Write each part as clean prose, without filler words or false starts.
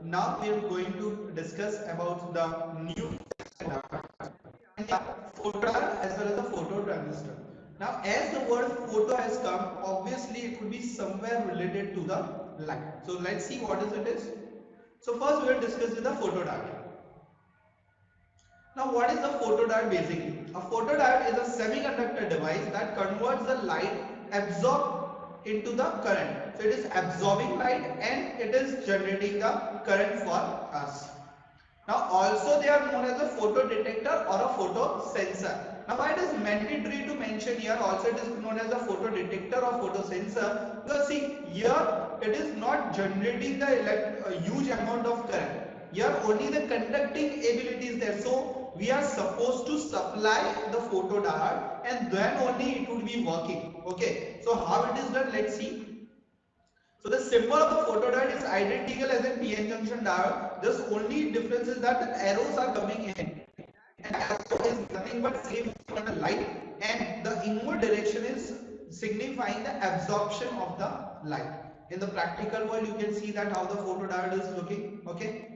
Now we are going to discuss about the new photodiode as well as the phototransistor. Now, as the word photo has come, obviously it would be somewhere related to the light. So let's see what it is. So first we will discuss with the photodiode. Now, what is the photodiode basically? A photodiode is a semiconductor device that converts the light absorbed into the current. So it is absorbing light and it is generating the current for us. Now also they are known as a photo detector or a photo sensor. Now why it is mandatory to mention here also it is known as a photo detector or photo sensor, because see here it is not generating the huge amount of current. Here only the conducting ability is there. So we are supposed to supply the photodiode and then only it would be working. Okay. So how it is done, let's see. So the symbol of the photodiode is identical as in PN junction diode. Just only difference is that the arrows are coming in. And arrow is nothing but same for the light, and the inward direction is signifying the absorption of the light. In the practical world, you can see that how the photodiode is looking. Okay.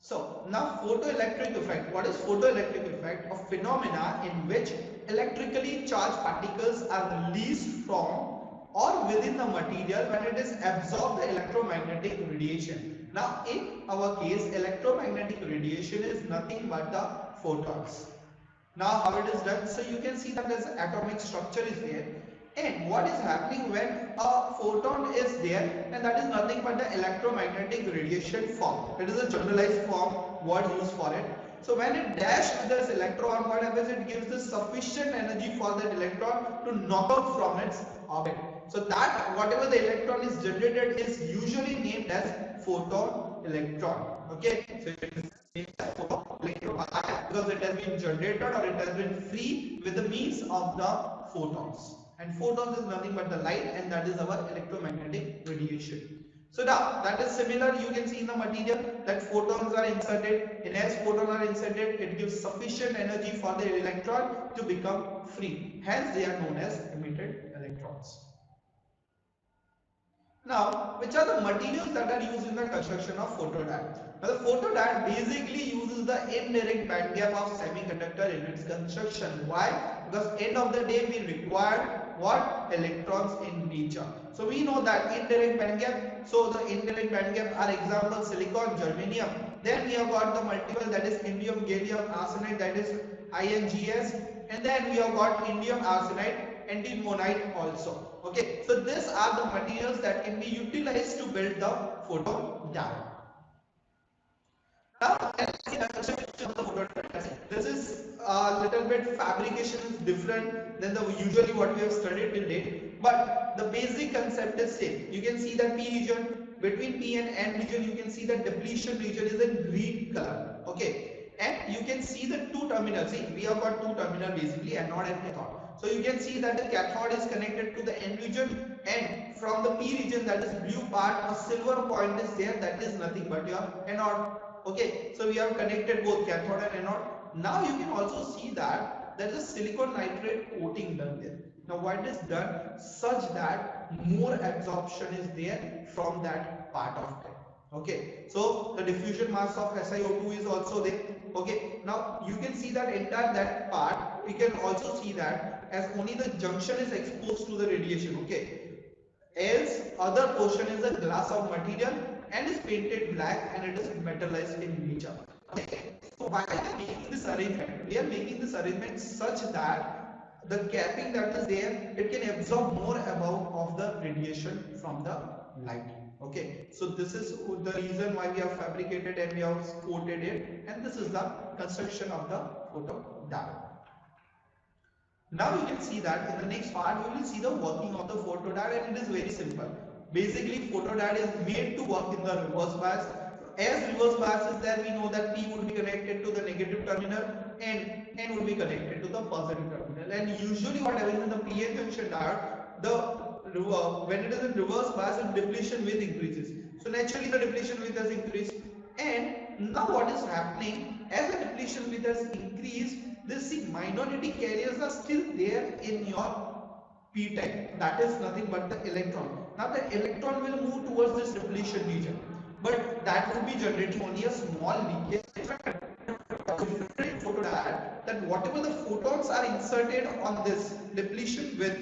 So now photoelectric effect. What is photoelectric effect? A phenomena in which electrically charged particles are released from or within the material when it is absorbed the electromagnetic radiation. Now in our case, electromagnetic radiation is nothing but the photons. Now how it is done? So you can see that this atomic structure is there, and what is happening when a photon is there, and that is nothing but the electromagnetic radiation form. It is a generalized form word used for it. So when it dashes with this electron, what happens? It gives the sufficient energy for that electron to knock out from its orbit. So that whatever the electron is generated is usually named as photon electron. Okay, so it is named as photon electron. Why? Because it has been generated or it has been free with the means of the photons. And photons is nothing but the light, and that is our electromagnetic radiation. So now that is similar, you can see in the material that photons are inserted, and as photons are inserted, it gives sufficient energy for the electron to become free. Hence they are known as emitted electrons. Now, which are the materials that are used in the construction of photodiode? Now, the photodiode basically uses the indirect band gap of semiconductor in its construction. Why? Because end of the day we require what? Electrons in nature. So we know that indirect band gap. So the indirect band gap are example silicon, germanium. Then we have got the multiple, that is indium, gallium arsenide, that is INGS, and then we have got indium arsenide, antimonide also. Okay, so these are the materials that can be utilized to build the photodiode. Now let's see the construction of the photodiode. This is a little bit fabrication is different than the usually what we have studied till date, but the basic concept is same. You can see that P region, between P and N region, you can see that depletion region is in green color. Okay, and you can see the two terminals. See, we have got two terminals basically, anode and cathode. So you can see that the cathode is connected to the N region, and from the P region, that is blue part, a silver point is there, that is nothing but your anode. Okay, so we have connected both cathode and anode. Now you can also see that there is a silicon nitride coating done there. Now what is done such that more absorption is there from that part of it. Okay, so the diffusion mass of SiO2 is also there. Okay, now you can see that entire that part, we can also see that as only the junction is exposed to the radiation. Okay, else other portion is a glass of material and is painted black and it is metallized in nature. Okay, so why are we making this arrangement? We are making this arrangement such that the capping that is there, it can absorb more amount of the radiation from the light. Okay, so this is the reason why we have fabricated and we have coated it, and this is the construction of the photodiode. Now you can see that in the next part we will see the working of the photodiode, and it is very simple. Basically photodiode is made to work in the reverse bias. As reverse bias is there, we know that P would be connected to the negative terminal and N would be connected to the positive terminal. And usually what happens in the PN junction diode, when it is in reverse bias, the depletion width increases. So naturally the depletion width has increased. And now what is happening, as the depletion width has increased, this minority carriers are still there in your p type, that is nothing but the electron. Now the electron will move towards this depletion region, but that would be generating only a small leakage photodiode, that whatever the photons are inserted on this depletion with,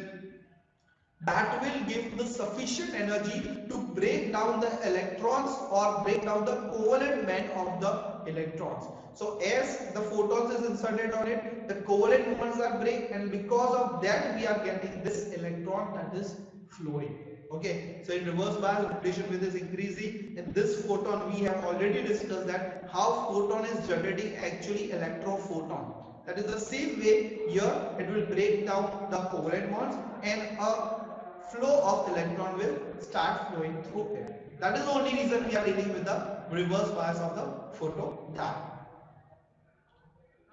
that will give the sufficient energy to break down the electrons or break down the covalent band of the electrons. So as the photons is inserted on it, the covalent bonds are break, and because of that we are getting this electron that is flowing. Okay, so in reverse bias, depletion width is increasing. In this photon we have already discussed that how photon is generating actually electrophoton. That is the same way here it will break down the covalent bonds and a flow of electron will start flowing through it. That is the only reason we are dealing with the reverse bias of the photodiode.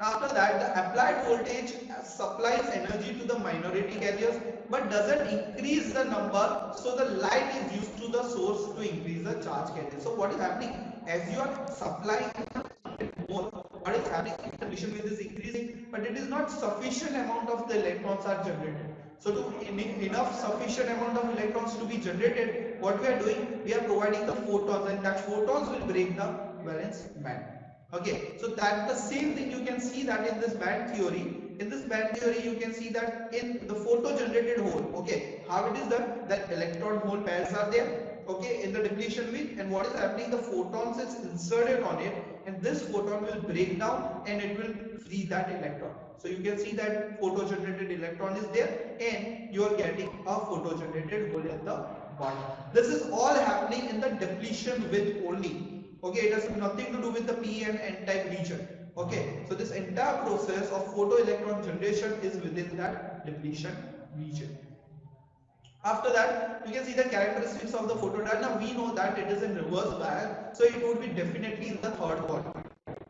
Now after that, the applied voltage supplies energy to the minority carriers but doesn't increase the number, so the light is used to the source to increase the charge carrier. So what is happening? As you are supplying more, what is happening? The depletion width is increasing, but it is not sufficient amount of the electrons are generated. So to enough sufficient amount of electrons to be generated, what we are doing? We are providing the photons, and that photons will break the valence band. Okay, so that the same thing you can see that in this band theory. In this band theory, you can see that in the photo generated hole. Okay, how it is done? That electron hole pairs are there. Okay, in the depletion width, and what is happening? The photons is inserted on it, and this photon will break down and it will free that electron. So you can see that photo generated electron is there, and you are getting a photo generated hole at the bottom. This is all happening in the depletion width only. Okay, it has nothing to do with the p and n type region. Okay, so this entire process of photoelectron generation is within that depletion region. After that, you can see the characteristics of the photodiode. Now we know that it is in reverse bias, so it would be definitely in the third quadrant.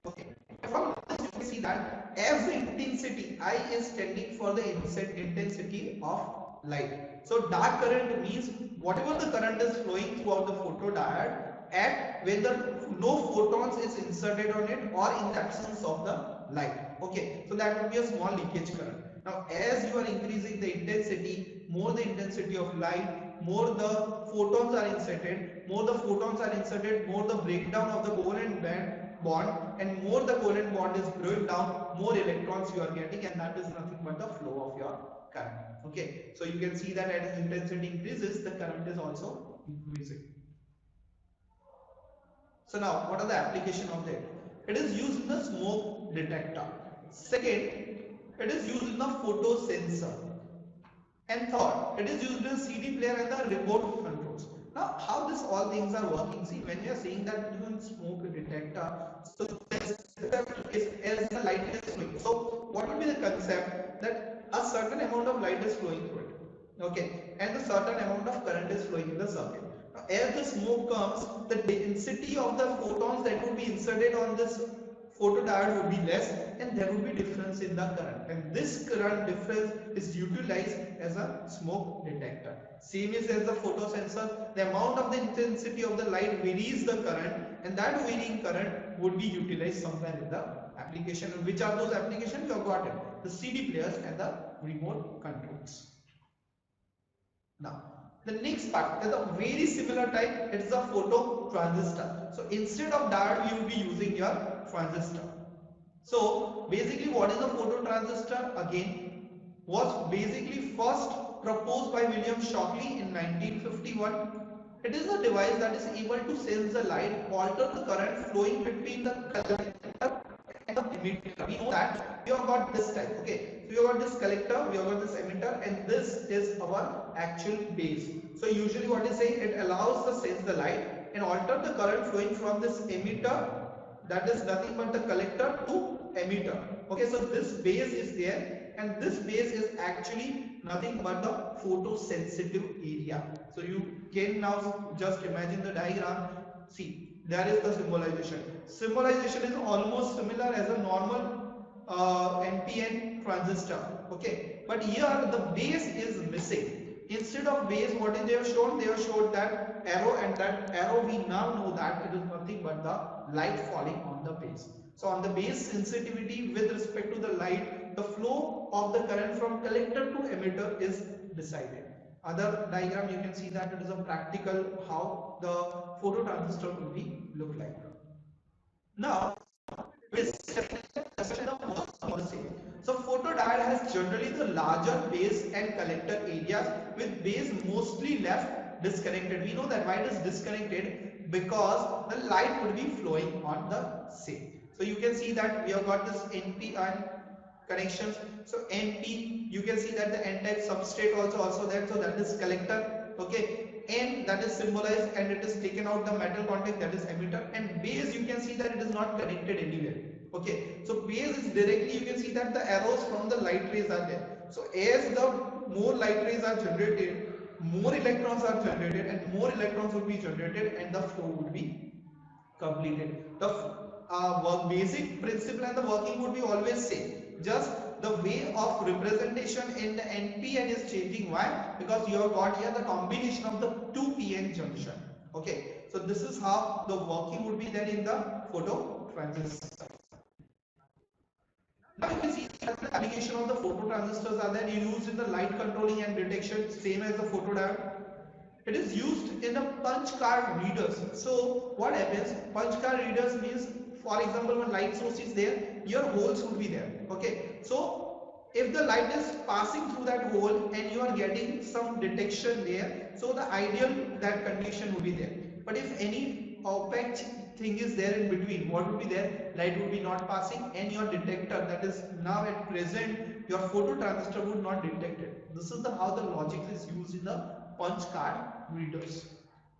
Okay, from this you can see that as the intensity I is standing for the intensity of light. So dark current means whatever the current is flowing throughout the photodiode at whether no photons is inserted on it or in the absence of the light. Okay, so that would be a small leakage current. Now as you are increasing the intensity, more the intensity of light, more the photons are inserted, more the photons are inserted, more the breakdown of the covalent bond, and more the covalent bond is broken down, more electrons you are getting, and that is nothing but the flow of your current. Okay, so you can see that as intensity increases, the current is also increasing. So now, what are the application of that? It is used in the smoke detector. Second, it is used in the photo sensor. And third, it is used in CD player and the remote controls. Now, how this all things are working? See, when you are saying that it is in smoke detector, so as the light is flowing. So, what would be the concept that a certain amount of light is flowing through it? Okay, and a certain amount of current is flowing in the circuit. Now, as the smoke comes, the density of the photons that would be inserted on this photodiode would be less, and there would be difference in the current, and this current difference is utilized as a smoke detector. Same is as the photo sensor, the amount of the intensity of the light varies the current, and that varying current would be utilized somewhere in the application. And which are those applications? You have got it, the CD players and the remote controls. Now the next part is a very similar type. It is a photo transistor. So instead of diode, you will be using your transistor. So basically, what is a photo transistor? Again, was basically first proposed by William Shockley in 1951. It is a device that is able to sense the light, alter the current flowing between the collector and the emitter. We know that we have got this type. Okay, so we have got this collector, we have got this emitter, and this is our actual base. So usually what is saying, it allows the sense the light and alter the current flowing from this emitter, that is nothing but the collector, to emitter. Okay, so this base is there, and this base is actually nothing but the photosensitive area. So you can now just imagine the diagram. See, there is the symbolization. Symbolization is almost similar as a normal NPN transistor. Okay, but here the base is missing. Instead of base, what is they have shown? They have showed that arrow, and that arrow we now know that it is nothing but the light falling on the base. So on the base sensitivity with respect to the light, the flow of the current from collector to emitter is decided. Other diagram you can see that it is a practical how the phototransistor will be look like. Now, so photodiode has generally the larger base and collector areas with base mostly left disconnected. We know that why it is disconnected because the light would be flowing on the same. So you can see that we have got this NP and connections. So NP, you can see that the N-type substrate also there. So that is collector. Okay. N, that is symbolized and it is taken out the metal contact, that is emitter. And base, you can see that it is not connected anywhere. Okay. So base is directly, you can see that the arrows from the light rays are there. So as the more light rays are generated, more electrons are generated and more electrons will be generated and the flow would be completed. The basic principle and the working would be always same. Just the way of representation in the NPN is changing. Why? Because you have got here the combination of the two PN junction. Okay. So this is how the working would be then in the photo transistor. Now you can see that the application of the phototransistors are then used in the light controlling and detection, same as the photodiode. It is used in the punch card readers. So what happens? Punch card readers means, for example, when light source is there, your holes would be there. Okay. So if the light is passing through that hole and you are getting some detection there, so the ideal that condition would be there. But if any opaque thing is there in between, what would be there? Light would be not passing and your detector, that is now at present your phototransistor, would not detect it. This is the how the logic is used in the punch card readers.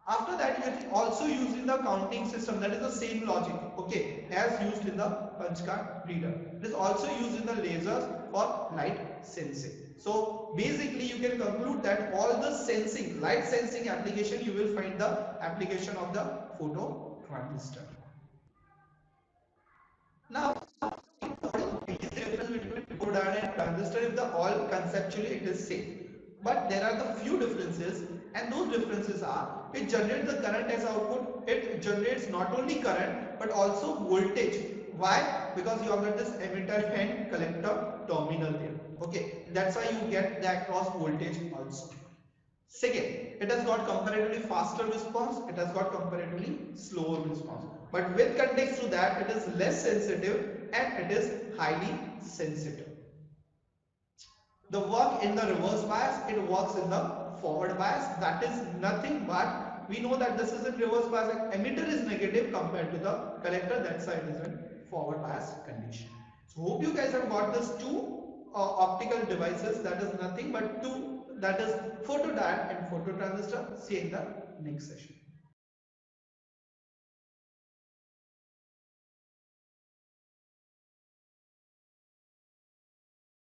After that, it is also used in the counting system. That is the same logic, okay, as used in the punch card reader. It is also used in the lasers for light sensing. So basically, you can conclude that all the sensing, light sensing application, you will find the application of the photo transistor. Now, what is the difference between photodiode and transistor? If the all conceptually it is same, but there are the few differences, and those differences are: it generates the current as output. It generates not only current but also voltage. Why? Because you have got this emitter and collector terminal there. Okay, that's why you get the across voltage also. Second, it has got comparatively faster response, it has got comparatively slower response. But with context to that, it is less sensitive and it is highly sensitive. The work in the reverse bias, it works in the forward bias. That is nothing but, we know that this is in reverse bias, emitter is negative compared to the collector, that side is in forward bias condition. So hope you guys have got this two optical devices, that is nothing but two, that is photodiode and phototransistor. See you in the next session.